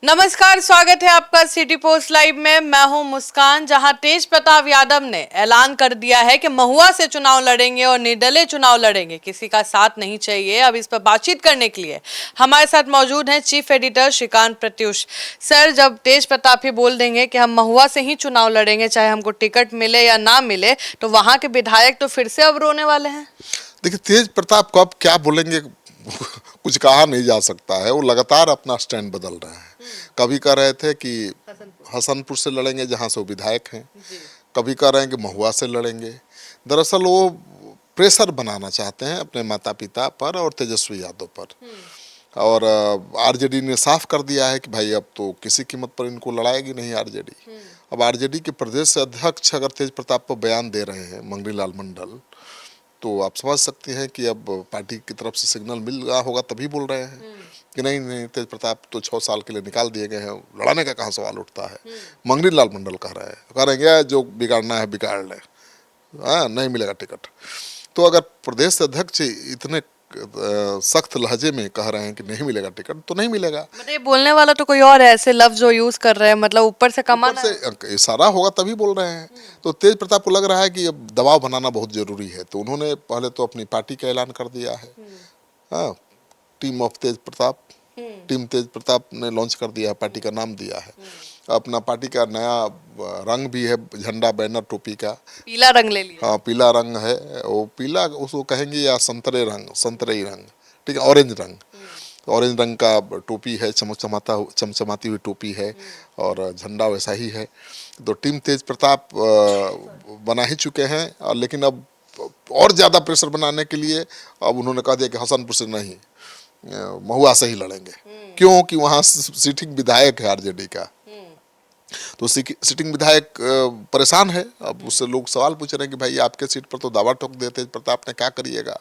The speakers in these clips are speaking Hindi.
नमस्कार, स्वागत है आपका सिटी पोस्ट लाइव में। मैं हूं मुस्कान। जहां तेज प्रताप यादव ने ऐलान कर दिया है कि महुआ से चुनाव लड़ेंगे और निर्दलीय चुनाव लड़ेंगे, किसी का साथ नहीं चाहिए। अब इस पर बातचीत करने के लिए हमारे साथ मौजूद हैं chief editor Shrikant Pratyush. Sir, जब तेज प्रताप ही बोल देंगे कि हम महुआ से ही चुनाव लड़ेंगे चाहे हमको टिकट मिले या ना मिले, तो वहां के विधायक तो फिर से अब रोने वाले हैं। देखिए, तेज प्रताप को अब क्या बोलेंगे कुछ कहा नहीं जा सकता है। वो लगातार अपना स्टैंड बदल रहे हैं। कभी कह रहे थे कि हसनपुर से लड़ेंगे जहां से वो विधायक हैं, कभी कह रहे हैं कि महुआ से लड़ेंगे। दरअसल वो प्रेशर बनाना चाहते हैं अपने माता पिता पर और तेजस्वी यादव पर। और आरजेडी ने साफ कर दिया है कि भाई अब तो किसी कीमत पर इनको लड़ाएगी नहीं आरजेडी। अब आरजेडी के प्रदेश अध्यक्ष अगर तेज प्रताप पर बयान दे रहे हैं, मंगरी लाल मंडल, तो आप समझ सकते हैं कि अब पार्टी की तरफ से सिग्नल मिल रहा होगा, तभी बोल रहे हैं कि नहीं नहीं, तेज प्रताप तो 6 साल के लिए निकाल दिए गए हैं, लड़ाने का कहाँ सवाल उठता है। मंगरी लाल मंडल कह रहे हैं जो बिगाड़ना है बिगाड़ ले, हाँ नहीं मिलेगा टिकट। तो अगर प्रदेश अध्यक्ष इतने सख्त लहजे में कह रहे हैं कि नहीं मिलेगा टिकट, तो नहीं मिलेगा। मतलब ये बोलने वाला तो कोई और है, ऐसे लफ्ज जो यूज कर रहे हैं, मतलब ऊपर से कमाना है। से इशारा होगा तभी बोल रहे हैं। तो तेज प्रताप को लग रहा है कि अब दबाव बनाना बहुत जरूरी है, तो उन्होंने पहले तो अपनी पार्टी का ऐलान कर दिया है। हाँ, team of Tej Pratap, team Tej Pratap ने लॉन्च कर दिया है, पार्टी का नाम दिया है। अपना पार्टी का नया रंग भी है, झंडा बैनर टोपी का पीला रंग ले लिया। हाँ, पीला रंग है। वो पीला उसको कहेंगे या संतरे रंग, ठीक है, ऑरेंज रंग। ऑरेंज रंग का टोपी है, चमचमाती हुई टोपी है और झंडा वैसा ही है। तो टीम तेज प्रताप बना ही चुके हैं। और लेकिन अब और ज़्यादा प्रेशर बनाने के लिए अब उन्होंने कह दिया कि हसनपुर से नहीं, महुआ से ही लड़ेंगे। क्योंकि वहाँ सिटिंग विधायक है आरजेडी का, तो सिटिंग विधायक परेशान है। अब उससे लोग सवाल पूछ रहे हैं कि भाई आपके सीट पर तो दावा ठोक दिए तेज प्रताप ने, क्या करिएगा।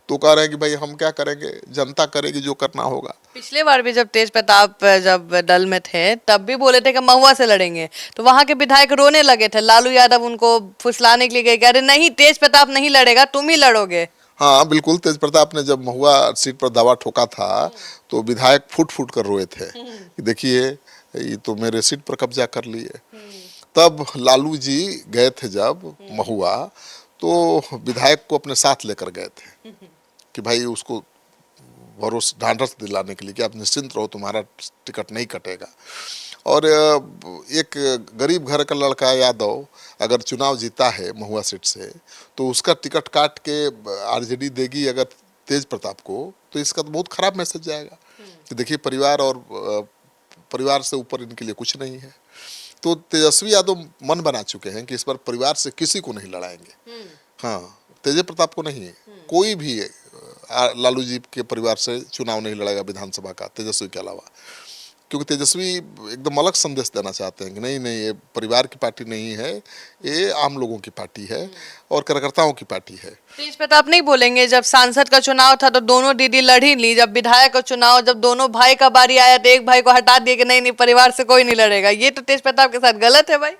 तो कह रहे हैं कि भाई हम क्या करेंगे, जनता करेगी जो करना होगा। पिछले बार भी जब तेज प्रताप जब दल में थे तब भी बोले थे कि महुआ से लड़ेंगे, तो वहां के विधायक रोने लगे थे। लालू यादव उनको फुसलाने के लिए गए, कह रहे नहीं तेज प्रताप नहीं लड़ेगा, तुम ही लड़ोगे। हाँ बिल्कुल, तेज प्रताप ने जब महुआ सीट पर दावा ठोका था तो विधायक फुट फुट कर रोए थे कि देखिए ये तो मेरे सीट पर कब्जा कर लिए। तब लालू जी गए थे जब महुआ, तो विधायक को अपने साथ लेकर गए थे कि भाई उसको भरोसा ढांढस दिलाने के लिए कि आप निश्चिंत रहो, तुम्हारा टिकट नहीं कटेगा। और एक गरीब घर का लड़का यादव अगर चुनाव जीता है महुआ सीट से, तो उसका टिकट काट के आरजेडी देगी अगर तेज प्रताप को, तो इसका तो बहुत खराब मैसेज जाएगा कि देखिए परिवार और परिवार से ऊपर इनके लिए कुछ नहीं है। तो तेजस्वी यादव मन बना चुके हैं कि इस बार परिवार से किसी को नहीं लड़ाएंगे। हाँ, तेज प्रताप को नहीं, कोई भी लालू जी के परिवार से चुनाव नहीं लड़ेगा विधानसभा का तेजस्वी के अलावा। क्योंकि तेजस्वी एकदम अलग संदेश देना चाहते हैं कि नहीं नहीं, ये परिवार की पार्टी नहीं है, ये आम लोगों की पार्टी है और कार्यकर्ताओं की पार्टी है। तेज प्रताप नहीं बोलेंगे जब सांसद का चुनाव था तो दोनों दीदी लड़ी ली, जब विधायक का चुनाव, जब दोनों भाई का बारी आया तो एक भाई को हटा दिया कि नहीं नहीं परिवार से कोई नहीं लड़ेगा। ये तो तेज प्रताप के साथ गलत है भाई।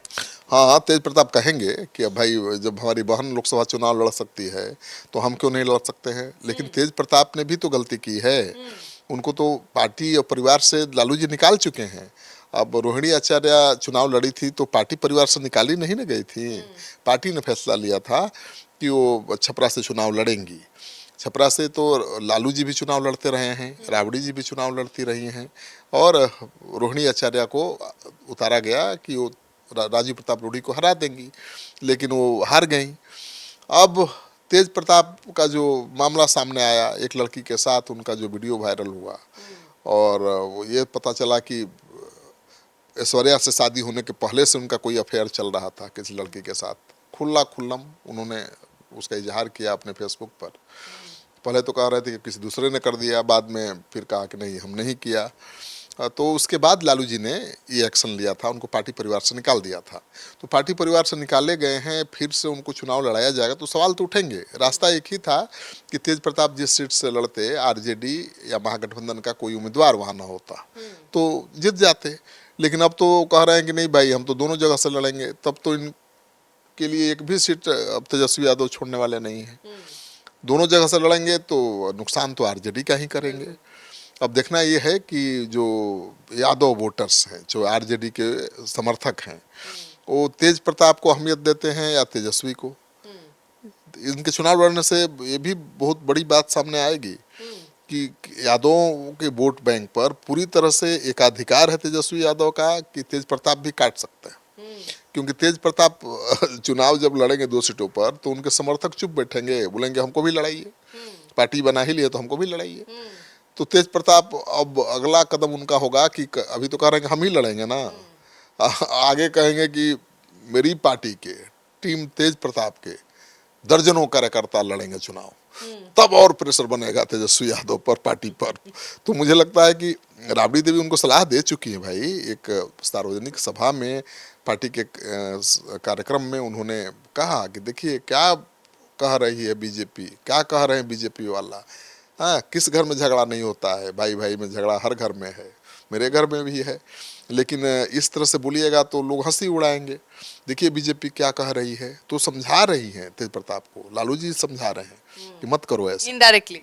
हाँ, तेज प्रताप कहेंगे कि अब भाई जब हमारी बहन लोकसभा चुनाव लड़ सकती है तो हम क्यों नहीं लड़ सकते हैं। लेकिन तेज प्रताप ने भी तो गलती की है, उनको तो पार्टी और परिवार से लालू जी निकाल चुके हैं। अब रोहिणी आचार्य चुनाव लड़ी थी तो पार्टी परिवार से निकाली नहीं ना गई थी, पार्टी ने फैसला लिया था कि वो छपरा से चुनाव लड़ेंगी। छपरा से तो लालू जी भी चुनाव लड़ते रहे हैं, राबड़ी जी भी चुनाव लड़ती रही हैं और रोहिणी आचार्य को उतारा गया कि वो राजीव प्रताप रूडी को हरा देंगी, लेकिन वो हार गई। अब तेज प्रताप का जो मामला सामने आया एक लड़की के साथ, उनका जो वीडियो वायरल हुआ और वो ये पता चला कि ऐश्वर्या से शादी होने के पहले से उनका कोई अफेयर चल रहा था किसी लड़की के साथ। खुल्लम उन्होंने उसका इजहार किया अपने फेसबुक पर। पहले तो कह रहे थे कि किसी दूसरे ने कर दिया, बाद में फिर कहा कि नहीं हम नहीं किया। तो उसके बाद लालू जी ने ये एक्शन लिया था, उनको पार्टी परिवार से निकाल दिया था। तो पार्टी परिवार से निकाले गए हैं, फिर से उनको चुनाव लड़ाया जाएगा तो सवाल तो उठेंगे। रास्ता एक ही था कि तेज प्रताप जिस सीट से लड़ते, आरजेडी या महागठबंधन का कोई उम्मीदवार वहाँ ना होता तो जीत जाते। लेकिन अब तो कह रहे हैं कि नहीं भाई हम तो दोनों जगह से लड़ेंगे, तब तो इनके लिए एक भी सीट अब तेजस्वी यादव छोड़ने वाले नहीं हैं। दोनों जगह से लड़ेंगे तो नुकसान तो आरजेडी का ही करेंगे। अब देखना ये है कि जो यादव वोटर्स हैं, जो आरजेडी के समर्थक हैं, वो तेज प्रताप को अहमियत देते हैं या तेजस्वी को। इनके चुनाव लड़ने से ये भी बहुत बड़ी बात सामने आएगी कि यादवों के वोट बैंक पर पूरी तरह से एकाधिकार है तेजस्वी यादव का कि तेज प्रताप भी काट सकते हैं। क्योंकि तेज प्रताप चुनाव जब लड़ेंगे 2 सीटों पर तो उनके समर्थक चुप बैठेंगे, बोलेंगे हमको भी लड़ाइए, पार्टी बना ही लिए तो हमको भी लड़ाइए। तो तेज प्रताप अब अगला कदम उनका होगा कि अभी तो कह रहे हैं कि हम ही लड़ेंगे ना, आगे कहेंगे कि मेरी पार्टी के टीम तेज प्रताप के दर्जनों कार्यकर्ता लड़ेंगे चुनाव, तब और प्रेशर बनेगा तेजस्वी यादव पर, पार्टी पर। तो मुझे लगता है कि राबड़ी देवी उनको सलाह दे चुकी है भाई। एक सार्वजनिक सभा में पार्टी के कार्यक्रम में उन्होंने कहा कि देखिए क्या कह रही है बीजेपी, क्या कह रहे हैं बीजेपी वाला। हाँ, किस घर में झगड़ा नहीं होता है, भाई भाई में झगड़ा हर घर में है, मेरे घर में भी है। लेकिन इस तरह से बोलिएगा तो लोग हंसी उड़ाएंगे। देखिए बीजेपी क्या कह रही है, तो समझा रही है तेज प्रताप को, लालू जी समझा रहे हैं कि मत करो ऐसे इनडायरेक्टली।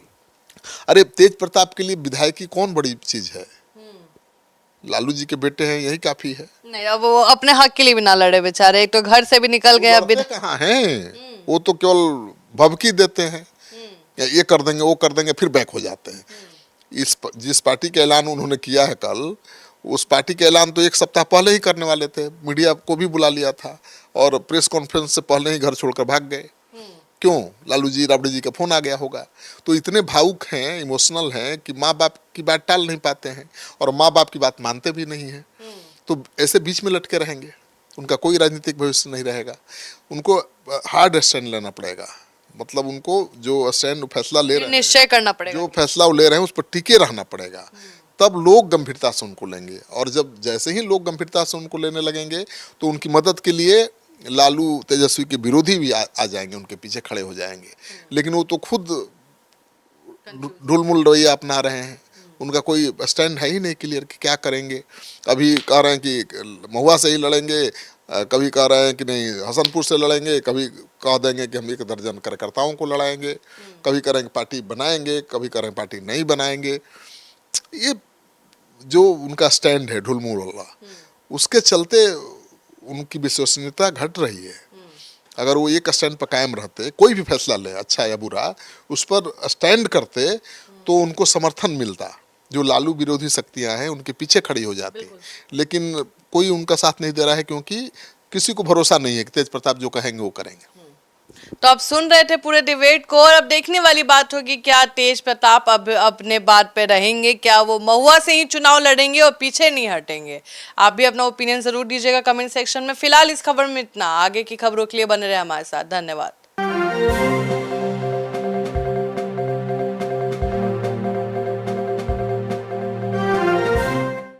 अरे तेज प्रताप के लिए विधायकी कौन बड़ी चीज है, लालू जी के बेटे हैं, यही काफी है। नहीं, अब वो अपने हक के लिए भी ना लड़े बेचारे, एक तो घर से भी निकल गए, अब कहाँ हैं वो, तो केवल भभकी देते हैं, या ये कर देंगे वो कर देंगे, फिर बैक हो जाते हैं। जिस पार्टी का ऐलान उन्होंने किया है कल, उस पार्टी का ऐलान तो 1 सप्ताह पहले ही करने वाले थे, मीडिया को भी बुला लिया था और प्रेस कॉन्फ्रेंस से पहले ही घर छोड़कर भाग गए। क्यों? लालू जी राबड़ी जी का फोन आ गया होगा। तो इतने भावुक हैं, इमोशनल हैं कि माँ बाप की बात टाल नहीं पाते हैं और माँ बाप की बात मानते भी नहीं हैं। तो ऐसे बीच में लटके रहेंगे, उनका कोई राजनीतिक भविष्य नहीं रहेगा। उनको हार्ड स्टैंड लेना पड़ेगा, मतलब उनको जो स्टैंड फैसला ले रहे हैं, निश्चय करना पड़ेगा, जो फैसला वो ले रहे हैं उस पर टिके रहना पड़ेगा, तब लोग गंभीरता से उनको लेंगे। और जब जैसे ही लोग गंभीरता से उनको लेने लगेंगे तो उनकी मदद के लिए लालू तेजस्वी के विरोधी भी आ जाएंगे, उनके पीछे खड़े हो जाएंगे। लेकिन वो तो खुद ढुलमुल रवैया अपना रहे हैं, उनका कोई स्टैंड है ही नहीं क्लियर कि क्या करेंगे। अभी कह रहे हैं कि महुआ से ही लड़ेंगे, कभी कह रहे हैं कि नहीं हसनपुर से लड़ेंगे, कभी कह देंगे कि हम 1 दर्जन कार्यकर्ताओं को लड़ाएंगे, कभी करेंगे पार्टी बनाएंगे, कभी करेंगे पार्टी नहीं बनाएंगे। ये जो उनका स्टैंड है ढुलमुल वाला, उसके चलते उनकी विश्वसनीयता घट रही है। अगर वो एक स्टैंड पर कायम रहते, कोई भी फैसला ले अच्छा या बुरा, उस पर स्टैंड करते तो उनको समर्थन मिलता, जो लालू विरोधी शक्तियां हैं उनके पीछे खड़ी हो जाती। लेकिन कोई उनका साथ नहीं दे रहा है, क्योंकि किसी को भरोसा नहीं है कि तेज प्रताप जो कहेंगे वो करेंगे। तो आप सुन रहे थे पूरे डिबेट को, और अब देखने वाली बात होगी क्या तेज प्रताप अब अपने बात पे रहेंगे, क्या वो महुआ से ही चुनाव लड़ेंगे और पीछे नहीं हटेंगे। आप भी अपना ओपिनियन जरूर दीजिएगा कमेंट सेक्शन में। फिलहाल इस खबर में इतना, आगे की खबरों के लिए बने रहे हमारे साथ। धन्यवाद।